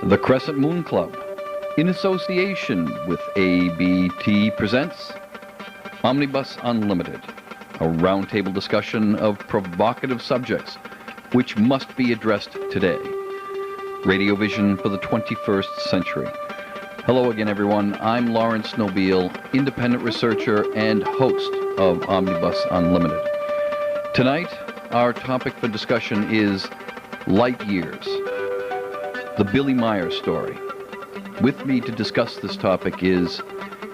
The Crescent Moon Club, in association with ABT, presents Omnibus Unlimited, a roundtable discussion of provocative subjects which must be addressed today. Radiovision for the 21st century. Hello again, everyone. I'm Laurence, Nobile, independent researcher and host of Omnibus Unlimited. Tonight, our topic for discussion is light years. The Billy Meier Story. With me to discuss this topic is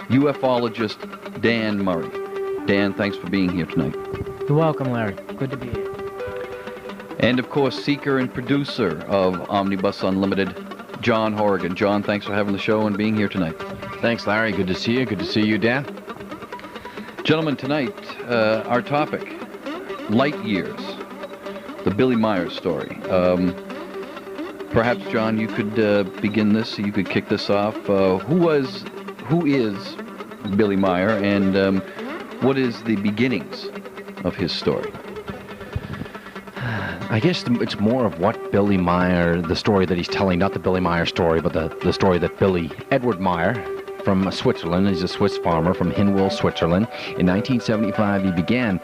UFOlogist Dan Murray. Dan, thanks for being here tonight. You're welcome, Larry. Good to be here. And of course, seeker and producer of Omnibus Unlimited, John Horrigan. John, thanks for having the show and being here tonight. Thanks, Larry. Good to see you. Good to see you, Dan. Gentlemen, tonight, our topic, light years. The Billy Meier Story. Perhaps, John, you could begin this. You could kick this off. Who is Billy Meier, and what is the beginnings of his story? I guess it's more of what Billy Meier, the story that he's telling, not the Billy Meier story, but the story that Edward Meier from Switzerland, he's a Swiss farmer from Hinwil, Switzerland. In 1975, he began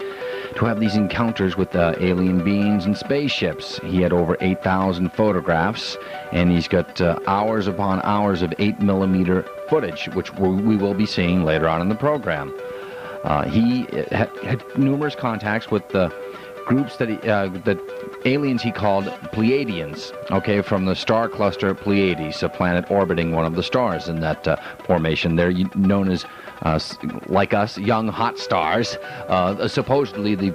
to have these encounters with alien beings and spaceships. He had over 8,000 photographs, and he's got hours upon hours of 8mm footage, which we will be seeing later on in the program. He had numerous contacts with groups that aliens he called Pleiadians, okay, from the star cluster Pleiades, a planet orbiting one of the stars in that formation. They're known as, like us, young hot stars. Supposedly the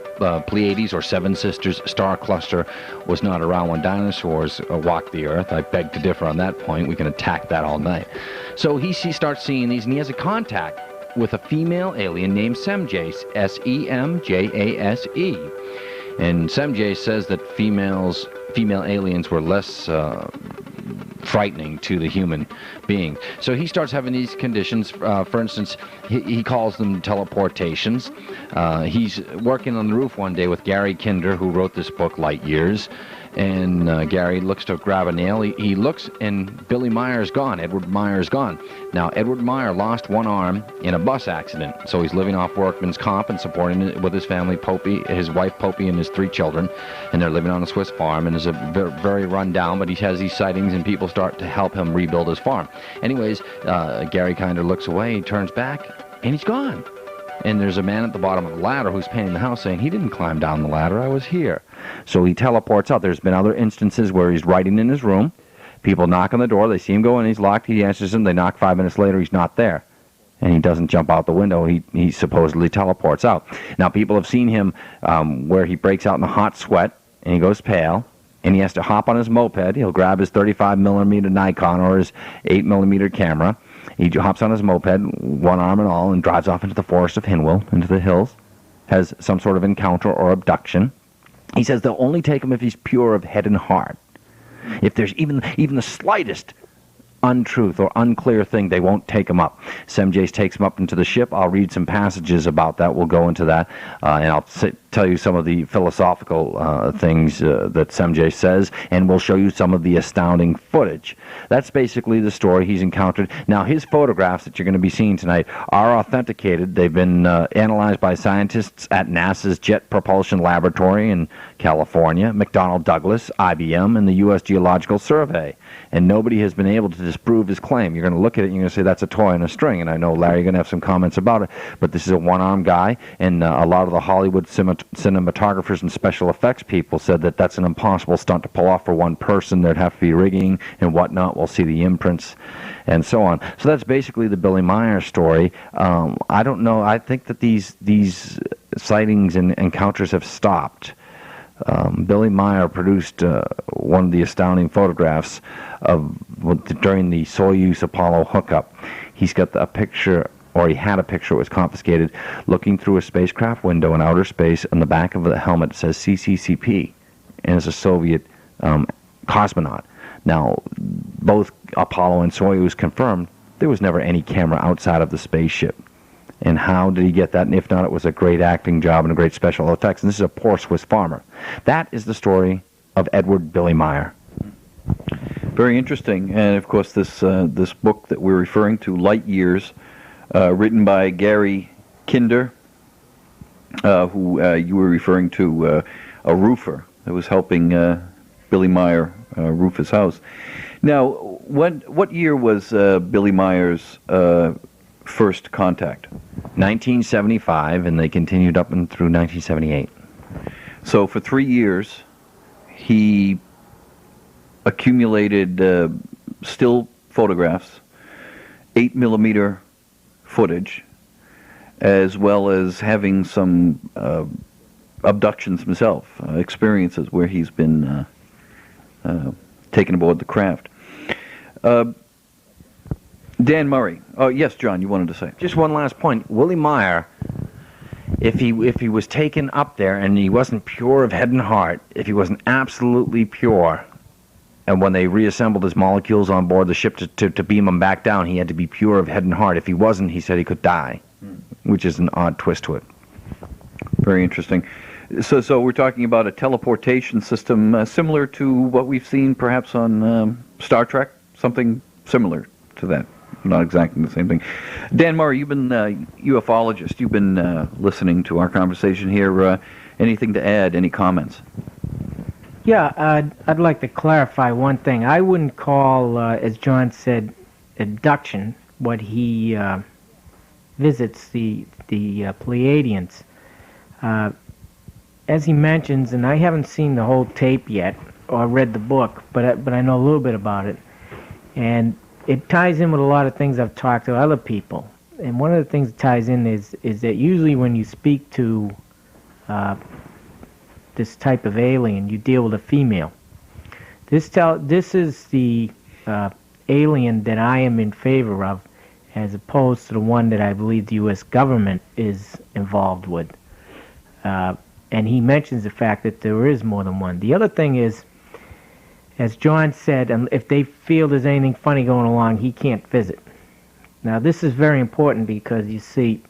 Pleiades, or Seven Sisters star cluster, was not around when dinosaurs walked the Earth. I beg to differ on that point. We can attack that all night. So he starts seeing these, and he has a contact with a female alien named Semjase, S-E-M-J-A-S-E. And Semjase says that female aliens were less frightening to the human being. So he starts having these conditions. For instance, he calls them teleportations. He's working on the roof one day with Gary Kinder, who wrote this book, Light Years. And Gary looks to grab a nail. He looks, and Billy Meier's gone. Edward Meier's gone. Now, Edward Meier lost one arm in a bus accident, so he's living off workman's comp and supporting it with his family, Popey, his wife Popey, and his 3 children, and they're living on a Swiss farm, and is a very run down, but he has these sightings, and people start to help him rebuild his farm. Anyways, Gary kind of looks away, he turns back, and he's gone. And there's a man at the bottom of the ladder who's painting the house saying, he didn't climb down the ladder, I was here. So he teleports out. There's been other instances where he's writing in his room. People knock on the door. They see him go in. He's locked. He answers them. They knock 5 minutes later. He's not there. And he doesn't jump out the window. He supposedly teleports out. Now, people have seen him where he breaks out in a hot sweat, and he goes pale, and he has to hop on his moped. He'll grab his 35mm Nikon or his 8mm camera. He hops on his moped, one arm and all, and drives off into the forest of Hinwil, into the hills, has some sort of encounter or abduction. He says they'll only take him if he's pure of head and heart. If there's even the slightest untruth or unclear thing, they won't take him up. Semjase takes him up into the ship. I'll read some passages about that. We'll go into that, and I'll tell you some of the philosophical things that Semjase says, and we'll show you some of the astounding footage. That's basically the story he's encountered. Now, his photographs that you're going to be seeing tonight are authenticated. They've been analyzed by scientists at NASA's Jet Propulsion Laboratory in California, McDonnell Douglas, IBM, and the U.S. Geological Survey. And nobody has been able to disprove his claim. You're going to look at it and you're going to say that's a toy and a string. And I know, Larry, you're going to have some comments about it. But this is a one-armed guy, and a lot of the Hollywood cinematographers and special effects people said that that's an impossible stunt to pull off for one person. There'd have to be rigging and whatnot. We'll see the imprints and so on. So that's basically the Billy Meier story. I don't know. I think that these sightings and encounters have stopped. Billy Meier produced one of the astounding photographs during the Soyuz Apollo hookup. He's got a picture, or he had a picture, it was confiscated, looking through a spacecraft window in outer space. On the back of the helmet it says CCCP, and it's a Soviet cosmonaut. Now, both Apollo and Soyuz confirmed there was never any camera outside of the spaceship. And how did he get that? And if not, it was a great acting job and a great special effects. And this is a poor Swiss farmer. That is the story of Edward Billy Meier. Very interesting. And of course, this book that we're referring to, Light Years, written by Gary Kinder, who you were referring to, a roofer that was helping Billy Meier roof his house. Now, what year was Billy Meier's first contact? 1975, and they continued up and through 1978. So for 3 years, he accumulated still photographs, 8mm footage, as well as having some abductions himself, experiences where he's been taken aboard the craft. Dan Murray. Oh, yes, John, you wanted to say. Just one last point. Willie Meier, if he was taken up there and he wasn't pure of head and heart, if he wasn't absolutely pure, and when they reassembled his molecules on board the ship to beam him back down, he had to be pure of head and heart. If he wasn't, he said he could die, which is an odd twist to it. Very interesting. So we're talking about a teleportation system similar to what we've seen perhaps on Star Trek, something similar to that. Not exactly the same thing. Dan Murray, you've been a ufologist. You've been listening to our conversation here. Anything to add? Any comments? Yeah, I'd like to clarify one thing. I wouldn't call, as John said, abduction what he visits the Pleiadians. As he mentions, and I haven't seen the whole tape yet or read the book, but I know a little bit about it, and it ties in with a lot of things I've talked to other people. And one of the things that ties in is that usually when you speak to this type of alien, you deal with a female. This is the alien that I am in favor of, as opposed to the one that I believe the U.S. government is involved with. And he mentions the fact that there is more than one. The other thing is, as John said, if they feel there's anything funny going along, he can't visit. Now, this is very important because, you see,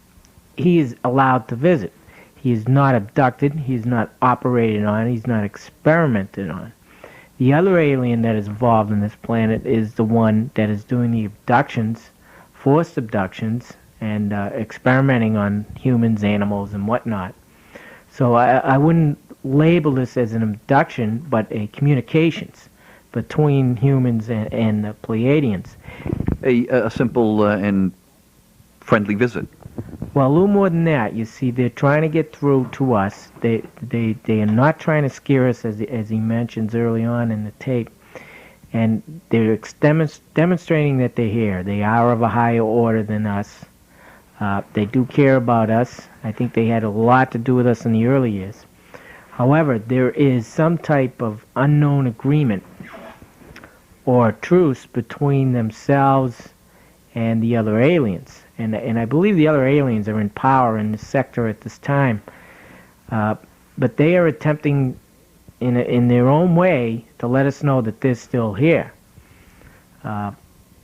he is allowed to visit. He is not abducted. He is not operated on. He's not experimented on. The other alien that is involved in this planet is the one that is doing the abductions, forced abductions, and experimenting on humans, animals, and whatnot. So I wouldn't label this as an abduction, but a communications between humans and the Pleiadians. A simple and friendly visit. Well, a little more than that. You see, they're trying to get through to us. They are not trying to scare us, as he mentions early on in the tape. And they're demonstrating that they're here. They are of a higher order than us. They do care about us. I think they had a lot to do with us in the early years. However, there is some type of unknown agreement or truce between themselves and the other aliens. And I believe the other aliens are in power in this sector at this time. But they are attempting in their own way to let us know that they're still here.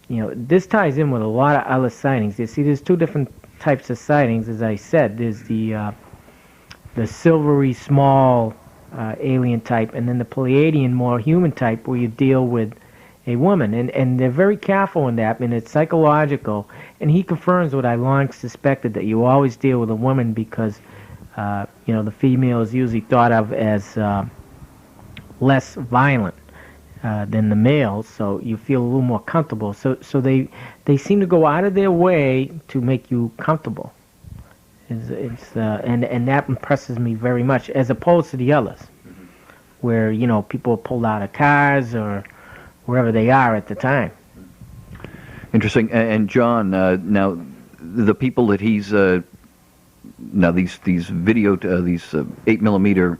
This ties in with a lot of other sightings. You see, there's two different types of sightings, as I said. There's the silvery, small alien type, and then the Pleiadian, more human type, where you deal with a woman. And they're very careful in that, and it's psychological. And he confirms what I long suspected, that you always deal with a woman because, the female is usually thought of as less violent than the male, so you feel a little more comfortable. So they seem to go out of their way to make you comfortable. And that impresses me very much, as opposed to the others, where people are pulled out of cars or wherever they are at the time. Interesting. And John, now the people that he's now these video these 8mm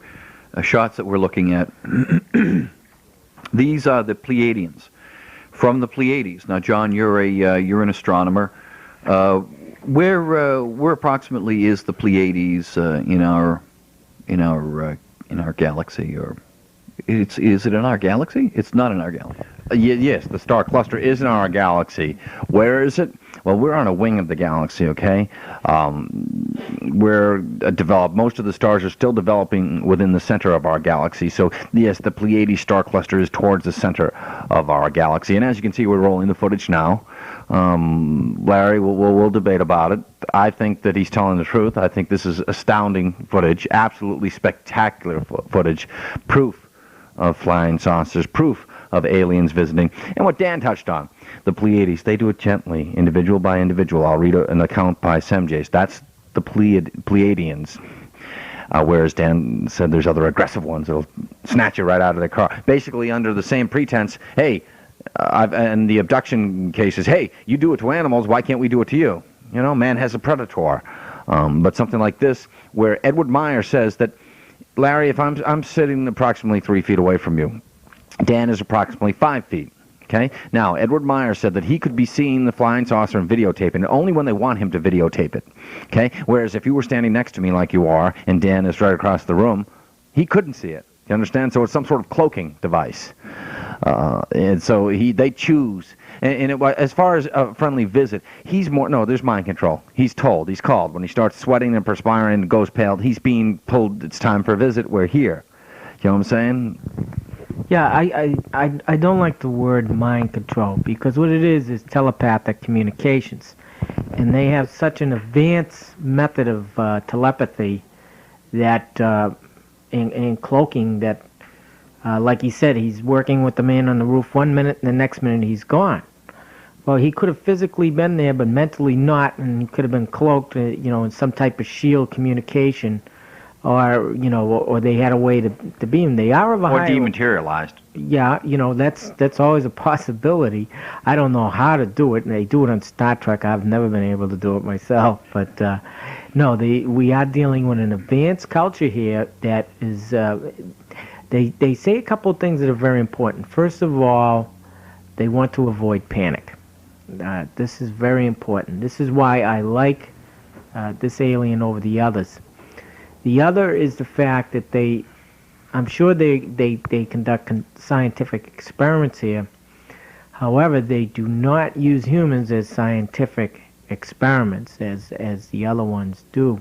shots that we're looking at. These are the Pleiadians, from the Pleiades. Now, John, you're an astronomer. Where approximately is the Pleiades in our galaxy, or is it in our galaxy? It's not in our galaxy. Yes, the star cluster is in our galaxy. Where is it? Well, we're on a wing of the galaxy, okay? We're developed. Most of the stars are still developing within the center of our galaxy. So, yes, the Pleiades star cluster is towards the center of our galaxy. And as you can see, we're rolling the footage now. Larry, we'll debate about it. I think that he's telling the truth. I think this is astounding footage, absolutely spectacular footage, proof of flying saucers, proof of aliens visiting. And what Dan touched on, the Pleiades, they do it gently, individual by individual. I'll read an account by Semjase. That's the Pleiadians. Whereas Dan said there's other aggressive ones that'll snatch you right out of the car. Basically under the same pretense, hey, and the abduction cases, hey, you do it to animals, why can't we do it to you? You know, man has a predator. But something like this, where Edward Meier says that, Larry, if I'm sitting approximately 3 feet away from you, Dan is approximately 5 feet. Okay? Now, Edward Meier said that he could be seeing the flying saucer and videotaping it only when they want him to videotape it. Okay? Whereas if you were standing next to me like you are, and Dan is right across the room, he couldn't see it. You understand? So it's some sort of cloaking device. And so they choose. And as far as a friendly visit, he's more, no, there's mind control. He's told, he's called. When he starts sweating and perspiring and goes pale, he's being told it's time for a visit. We're here. You know what I'm saying? Yeah, I don't like the word mind control, because what it is telepathic communications. And they have such an advanced method of telepathy that, in cloaking, that, like he said, he's working with the man on the roof 1 minute, and the next minute he's gone. Well, he could have physically been there, but mentally not, and he could have been cloaked, in some type of shield communication, or or they had a way to beam him. They are of a or higher, dematerialized. Yeah, that's always a possibility. I don't know how to do it, and they do it on Star Trek. I've never been able to do it myself, but no, we are dealing with an advanced culture here that is. They say a couple of things that are very important. First of all, they want to avoid panic. This is very important. This is why I like this alien over the others. The other is the fact that I'm sure they conduct scientific experiments here. However, they do not use humans as scientific experiments as the other ones do.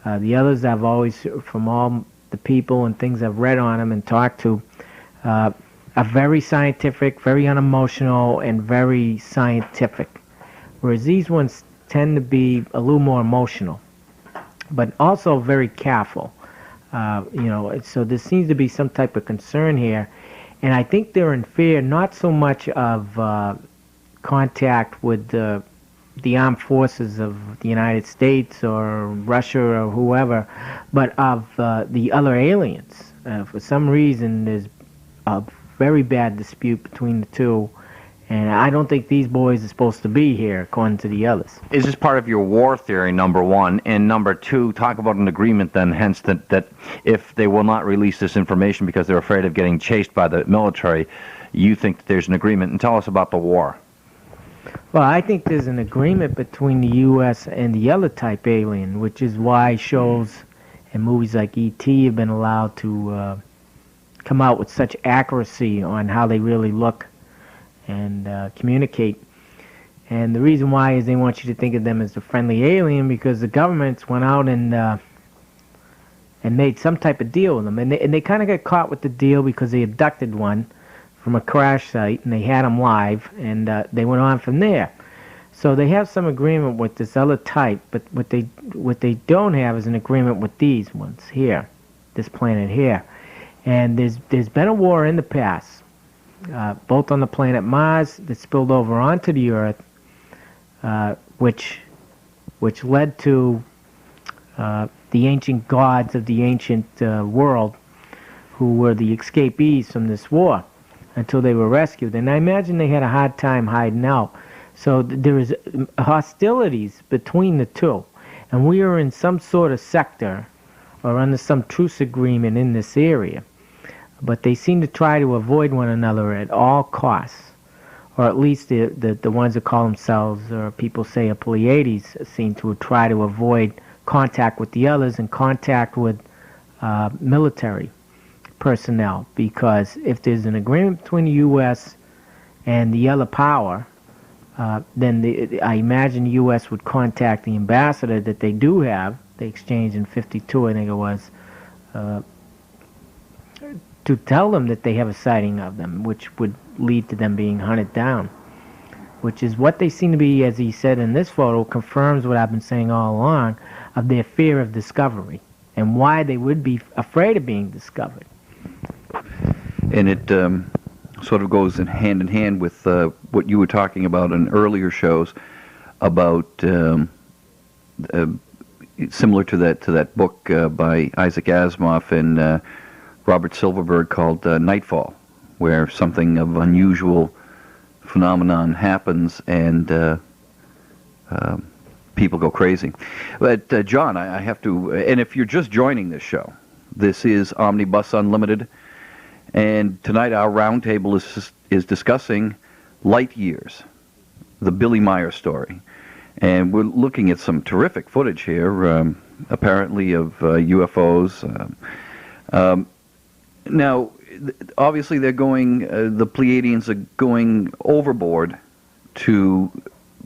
The others I've always, from all the people and things I've read on them and talked to, are very scientific, very unemotional, and very scientific. Whereas these ones tend to be a little more emotional, but also very careful. So there seems to be some type of concern here. And I think they're in fear not so much of contact with the armed forces of the United States or Russia or whoever, but of the other aliens. For some reason, there's a very bad dispute between the two, and I don't think these boys are supposed to be here, according to the others. Is this part of your war theory, number one? And number two, talk about an agreement then, hence that if they will not release this information because they're afraid of getting chased by the military, you think that there's an agreement. And tell us about the war. Well, I think there's an agreement between the U.S. and the other type alien, which is why shows and movies like E.T. have been allowed to come out with such accuracy on how they really look and communicate. And the reason why is they want you to think of them as a friendly alien, because the governments went out and made some type of deal with them. And they kind of got caught with the deal because they abducted one from a crash site, and they had him live, and they went on from there. So they have some agreement with this other type, but what they don't have is an agreement with these ones here, this planet here. And there's been a war in the past, both on the planet Mars that spilled over onto the Earth, which led to the ancient gods of the ancient world, who were the escapees from this war, until they were rescued. And I imagine they had a hard time hiding out. So there is hostilities between the two. And we are in some sort of sector or under some truce agreement in this area. But they seem to try to avoid one another at all costs. Or at least the ones that call themselves, or people say, a Pleiades, seem to try to avoid contact with the others and contact with military personnel, because if there's an agreement between the U.S. and the other power, then I imagine the U.S. would contact the ambassador that they do have. They exchanged in '52, I think it was, to tell them that they have a sighting of them, which would lead to them being hunted down. Which is what they seem to be, as he said in this photo, confirms what I've been saying all along, of their fear of discovery, and why they would be afraid of being discovered. And it sort of goes in hand with what you were talking about in earlier shows about similar to that book by Isaac Asimov and Robert Silverberg called Nightfall, where something of unusual phenomenon happens and people go crazy. But John, I have to, and if you're just joining this show, this is Omnibus Unlimited, and tonight our roundtable is discussing Light Years, the Billy Meier story. And we're looking at some terrific footage here, apparently of UFOs. Now, obviously they're going, the Pleiadians are going overboard to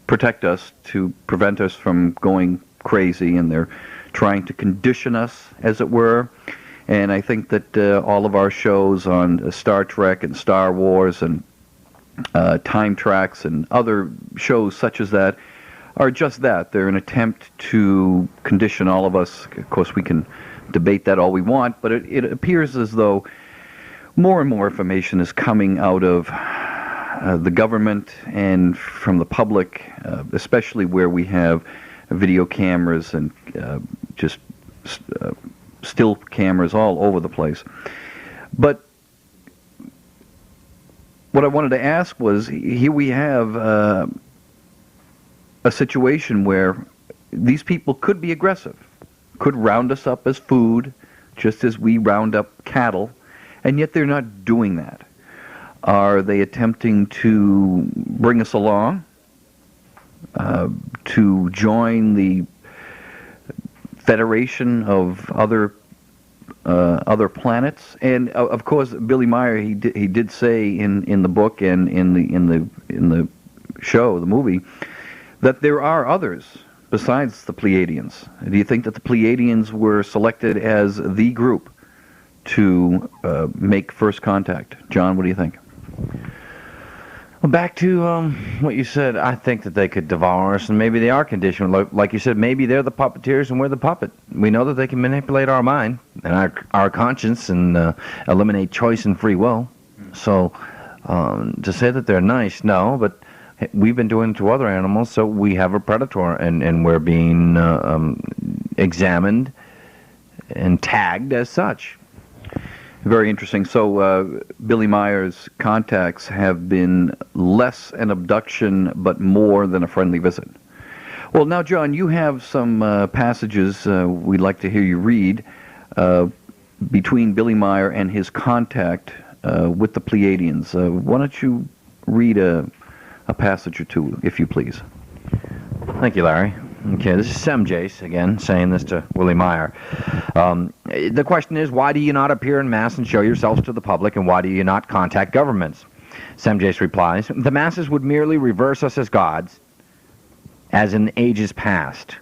protect us, to prevent us from going crazy, and they're trying to condition us, as it were. And I think that all of our shows on Star Trek and Star Wars and Time Tracks and other shows such as that are just that. They're an attempt to condition all of us. Of course, we can debate that all we want, but it appears as though more and more information is coming out of the government and from the public, especially where we have video cameras and just still cameras all over the place. But what I wanted to ask was, here we have a situation where these people could be aggressive, could round us up as food, just as we round up cattle, and yet they're not doing that. Are they attempting to bring us along, to join the federation of other planets? And of course, Billy Meier, he did say in the book and in the show, the movie, that there are others besides the Pleiadians. Do you think that the Pleiadians were selected as the group to make first contact? John, what do you think? Well, back to what you said, I think that they could devour us, and maybe they are conditioned. Like you said, maybe they're the puppeteers and we're the puppet. We know that they can manipulate our mind and our conscience and eliminate choice and free will. So to say that they're nice, no, but we've been doing it to other animals, so we have a predator, and we're being examined and tagged as such. Very interesting. So Billy Meier's contacts have been less an abduction, but more than a friendly visit. Well, now, John, you have some passages we'd like to hear you read between Billy Meier and his contact with the Pleiadians. Why don't you read a passage or two, if you please? Thank you, Larry. Okay, this is Sem Jace, again, saying this to Willie Meier. The question is, why do you not appear in mass and show yourselves to the public, and why do you not contact governments? Sem Jace replies, the masses would merely reverse us as gods, as in ages past.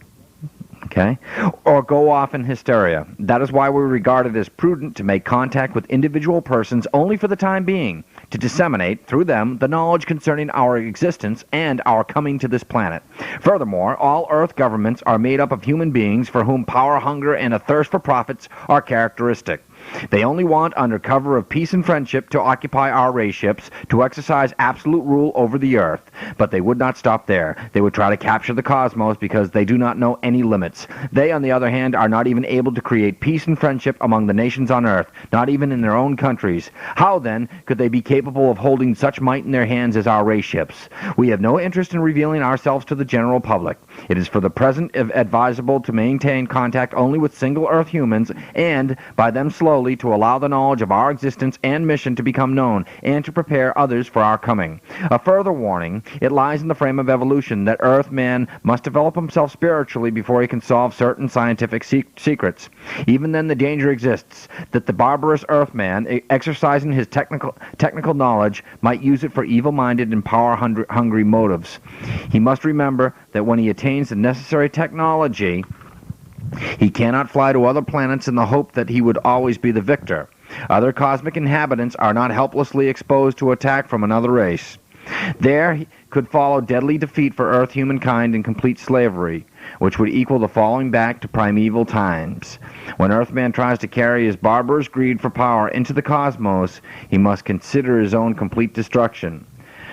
Okay? Or go off in hysteria. That is why we regard it as prudent to make contact with individual persons only for the time being, to disseminate, through them, the knowledge concerning our existence and our coming to this planet. Furthermore, all Earth governments are made up of human beings for whom power, hunger, and a thirst for profits are characteristic. They only want, under cover of peace and friendship, to occupy our ray ships, to exercise absolute rule over the Earth. But they would not stop there. They would try to capture the cosmos because they do not know any limits. They, on the other hand, are not even able to create peace and friendship among the nations on Earth, not even in their own countries. How, then, could they be capable of holding such might in their hands as our ray ships? We have no interest in revealing ourselves to the general public. It is for the present advisable to maintain contact only with single Earth humans, and, by them slowly, to allow the knowledge of our existence and mission to become known, and to prepare others for our coming. A further warning, it lies in the frame of evolution that Earthman must develop himself spiritually before he can solve certain scientific secrets. Even then the danger exists that the barbarous Earthman, exercising his technical knowledge, might use it for evil-minded and power-hungry motives. He must remember that when he attains the necessary technology, he cannot fly to other planets in the hope that he would always be the victor. Other cosmic inhabitants are not helplessly exposed to attack from another race. There could follow deadly defeat for Earth humankind and complete slavery, which would equal the falling back to primeval times. When Earthman tries to carry his barbarous greed for power into the cosmos, he must consider his own complete destruction.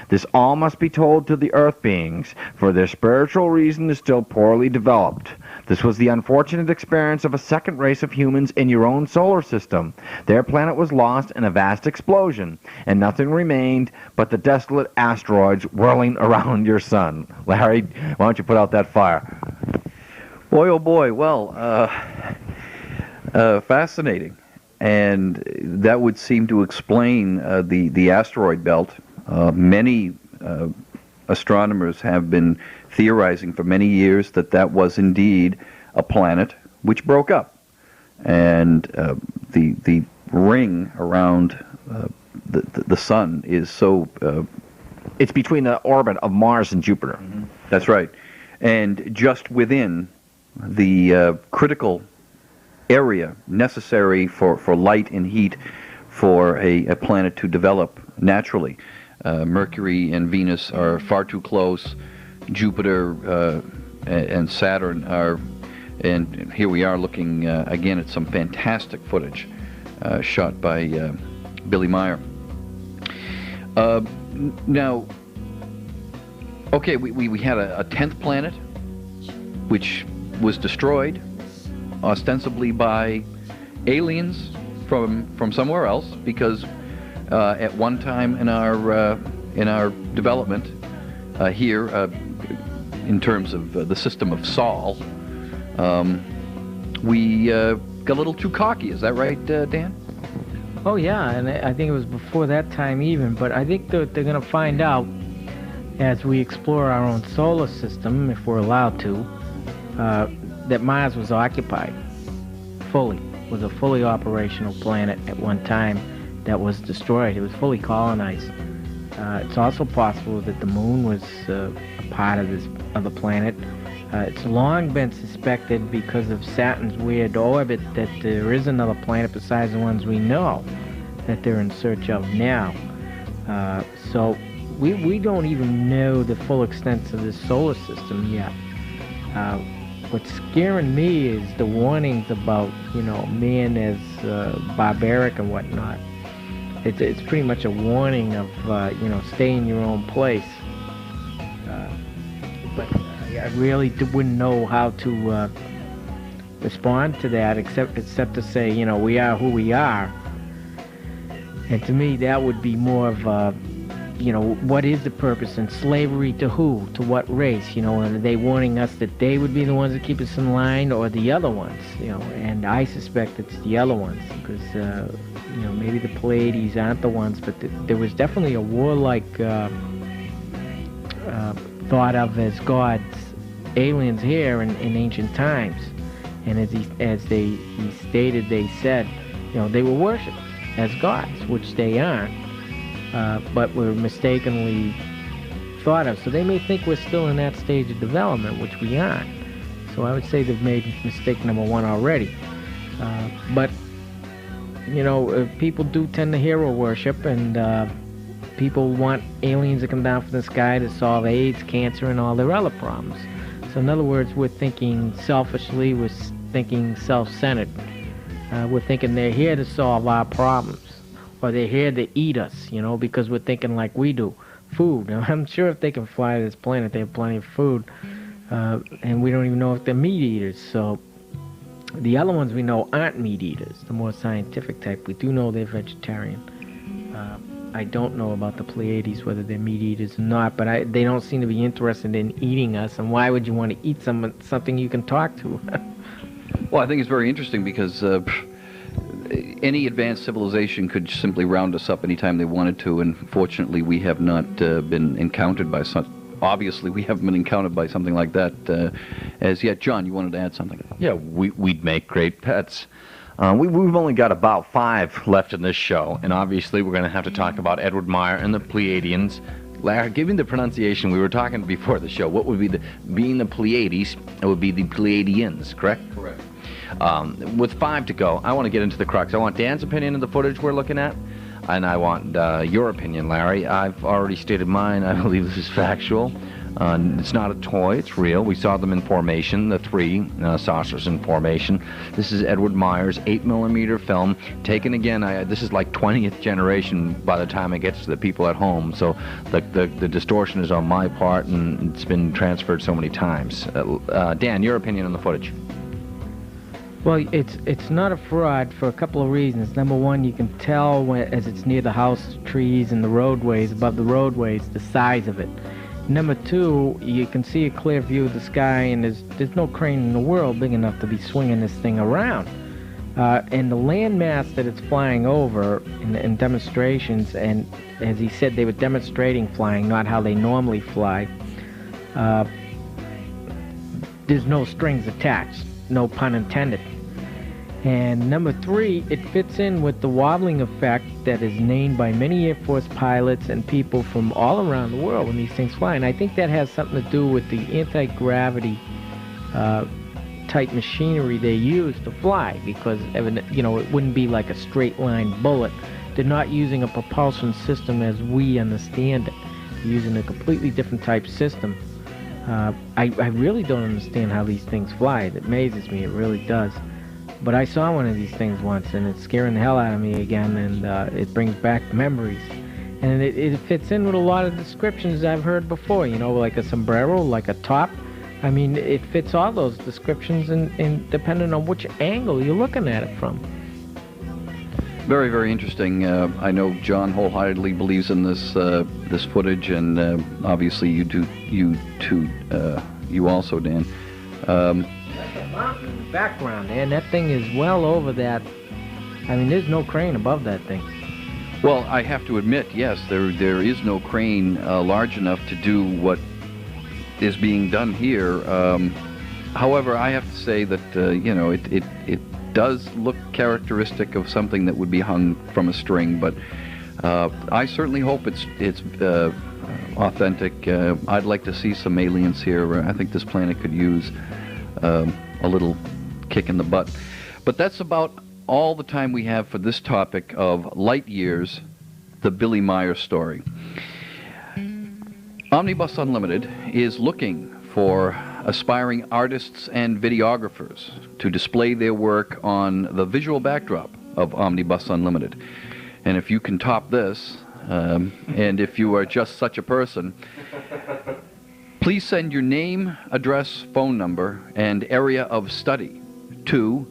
This all must be told to the Earth beings, for their spiritual reason is still poorly developed. This was the unfortunate experience of a second race of humans in your own solar system. Their planet was lost in a vast explosion, and nothing remained but the desolate asteroids whirling around your sun. Larry, why don't you put out that fire? Boy, oh boy. Well, fascinating. And that would seem to explain the asteroid belt. Many astronomers have been theorizing for many years that that was indeed a planet which broke up, and the ring around the sun is so. It's between the orbit of Mars and Jupiter. Mm-hmm. That's right, and just within the critical area necessary for light and heat for a planet to develop naturally. Mercury and Venus are far too close. Jupiter and Saturn are, and here we are looking again at some fantastic footage shot by Billy Meier. Now, okay, we had a 10th planet which was destroyed ostensibly by aliens from somewhere else, because at one time in our development here, in terms of the system of Sol, we got a little too cocky. Is that right, Dan? Oh yeah, and I think it was before that time even, but I think they're going to find out as we explore our own solar system, if we're allowed to, that Mars was occupied fully, was a fully operational planet at one time that was destroyed. It was fully colonized. It's also possible that the moon was a part of the planet. It's long been suspected, because of Saturn's weird orbit, that there is another planet besides the ones we know that they're in search of now. So we don't even know the full extent of this solar system yet. What's scaring me is the warnings about, man as barbaric and whatnot. It's pretty much a warning of, stay in your own place. But I really wouldn't know how to respond to that, except to say, we are who we are. And to me, that would be more of what is the purpose, and slavery to who, to what race? Are they warning us that they would be the ones that keep us in line, or the other ones? And I suspect it's the other ones, because maybe the Pleiades aren't the ones, but there was definitely a warlike thought of as gods, aliens here in ancient times. And as he stated, they said, they were worshipped as gods, which they aren't, but were mistakenly thought of. So they may think we're still in that stage of development, which we aren't. So I would say they've made mistake number one already. But people do tend to hero worship, and people want aliens to come down from the sky to solve AIDS, cancer, and all their other problems. So in other words, we're thinking selfishly, we're thinking self-centered. We're thinking they're here to solve our problems, or they're here to eat us, because we're thinking like we do. Food. Now, I'm sure if they can fly to this planet, they have plenty of food, and we don't even know if they're meat eaters. So the other ones we know aren't meat eaters, the more scientific type. We do know they're vegetarian. I don't know about the Pleiades, whether they're meat eaters or not, but they don't seem to be interested in eating us, and why would you want to eat something you can talk to? Well, I think it's very interesting, because any advanced civilization could simply round us up anytime they wanted to, and fortunately we have not been encountered by such. Obviously, we haven't been encountered by something like that as yet. John, you wanted to add something? Yeah, we'd make great pets. We've only got about 5 left in this show, and obviously we're going to have to talk about Edward Meyer and the Pleiadians. Larry, give me the pronunciation. We were talking before the show. What would be being the Pleiades? It would be the Pleiadians, correct? Correct. With 5 to go, I want to get into the crux. I want Dan's opinion of the footage we're looking at, and I want your opinion, Larry. I've already stated mine. I believe this is factual. It's not a toy, it's real. We saw them in formation, the 3 saucers in formation. This is Edward Meier's 8mm film, taken again, this is like 20th generation by the time it gets to the people at home, so the distortion is on my part, and it's been transferred so many times. Dan, your opinion on the footage? Well, it's not a fraud for a couple of reasons. Number one, you can tell as it's near the house trees and the roadways, above the roadways, the size of it. Number two, you can see a clear view of the sky, and there's no crane in the world big enough to be swinging this thing around. And the landmass that it's flying over in demonstrations, and as he said, they were demonstrating flying, not how they normally fly. There's no strings attached, no pun intended. And number three, it fits in with the wobbling effect that is named by many Air Force pilots and people from all around the world when these things fly. And I think that has something to do with the anti-gravity type machinery they use to fly, because it wouldn't be like a straight line bullet. They're not using a propulsion system as we understand it. They're using a completely different type system. I really don't understand how these things fly. It amazes me, it really does. But I saw one of these things once, and it's scaring the hell out of me again, and it brings back memories. And it fits in with a lot of descriptions I've heard before, like a sombrero, like a top. I mean, it fits all those descriptions, and depending on which angle you're looking at it from. Very, very interesting. I know John wholeheartedly believes in this footage, and obviously you too, you also, Dan. Mountain in the background, and that thing is well over that. I mean, there's no crane above that thing. Well, I have to admit, yes, there is no crane large enough to do what is being done here. However, I have to say that it does look characteristic of something that would be hung from a string, but I certainly hope it's authentic. I'd like to see some aliens here. I think this planet could use a little kick in the butt. But that's about all the time we have for this topic of light years, the Billy Meier story. Omnibus Unlimited is looking for aspiring artists and videographers to display their work on the visual backdrop of Omnibus Unlimited. And if you can top this, and if you are just such a person, please send your name, address, phone number, and area of study to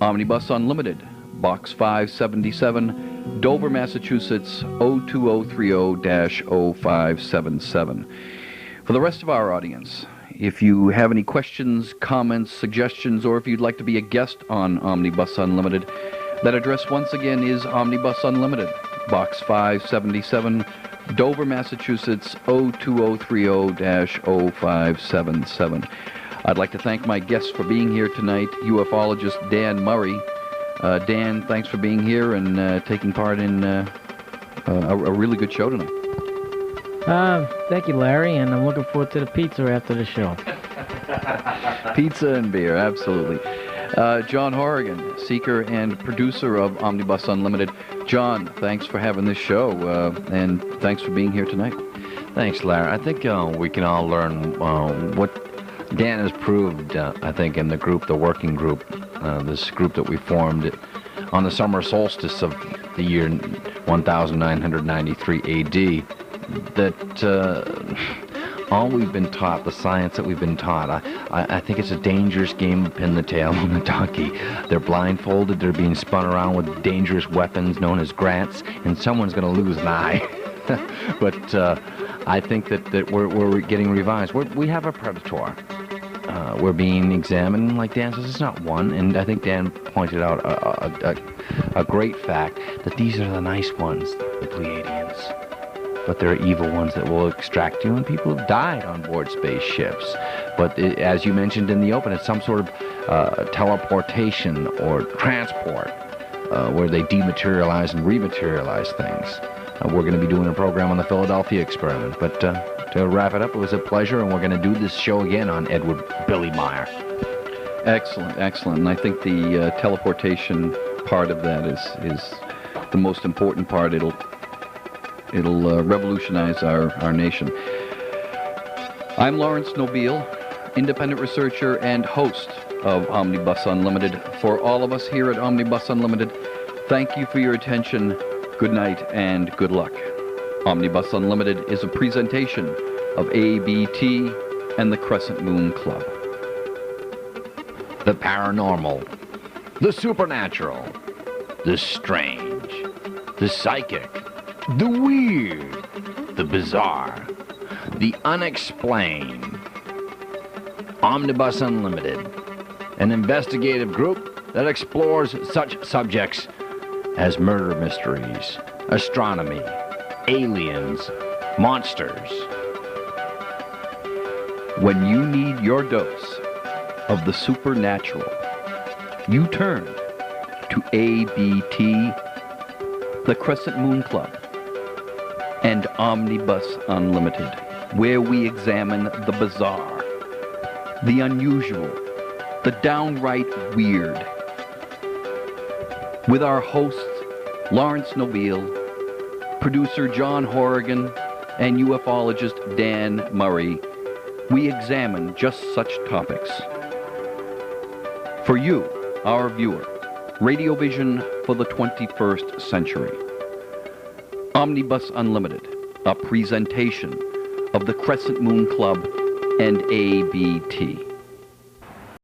Omnibus Unlimited, Box 577, Dover, Massachusetts, 02030-0577. For the rest of our audience, if you have any questions, comments, suggestions, or if you'd like to be a guest on Omnibus Unlimited, that address once again is Omnibus Unlimited, Box 577, Dover, Massachusetts, 02030-0577. I'd like to thank my guests for being here tonight, ufologist Dan Murray. Dan, thanks for being here and taking part in a really good show tonight. Thank you, Larry, and I'm looking forward to the pizza after the show. Pizza and beer, absolutely. John Horrigan, seeker and producer of Omnibus Unlimited. John, thanks for having this show, and thanks for being here tonight. Thanks, Larry. I think we can all learn what Dan has proved, I think, in the group, the working group, this group that we formed on the summer solstice of the year 1993 AD, that all we've been taught, the science that we've been taught, I think it's a dangerous game of pin the tail on the donkey. They're blindfolded, they're being spun around with dangerous weapons known as grants, and someone's going to lose an eye. But I think that we're getting revised. We have a predator. We're being examined, like Dan says, it's not one, and I think Dan pointed out a great fact, that these are the nice ones, the Pleiadians. But there are evil ones that will extract you, and people have died on board spaceships. But as you mentioned in the open, it's some sort of teleportation or transport where they dematerialize and rematerialize things. We're going to be doing a program on the Philadelphia experiment. But to wrap it up, it was a pleasure, and we're going to do this show again on Edward Billy Meier. Excellent, excellent. And I think the teleportation part of that is the most important part. It'll revolutionize our nation. I'm Laurence Nobile, independent researcher and host of Omnibus Unlimited. For all of us here at Omnibus Unlimited, thank you for your attention. Good night and good luck. Omnibus Unlimited is a presentation of ABT and the Crescent Moon Club. The paranormal, the supernatural, the strange, the psychic, the weird, the bizarre, the unexplained. Omnibus Unlimited, an investigative group that explores such subjects as murder mysteries, astronomy, aliens, monsters. When you need your dose of the supernatural, you turn to ABT, the Crescent Moon Club, and Omnibus Unlimited, where we examine the bizarre, the unusual, the downright weird. With our hosts, Laurence Nobile, producer John Horrigan, and UFOlogist Dan Murray, we examine just such topics. For you, our viewer, radiovision for the 21st century. Omnibus Unlimited, a presentation of the Crescent Moon Club and ABT.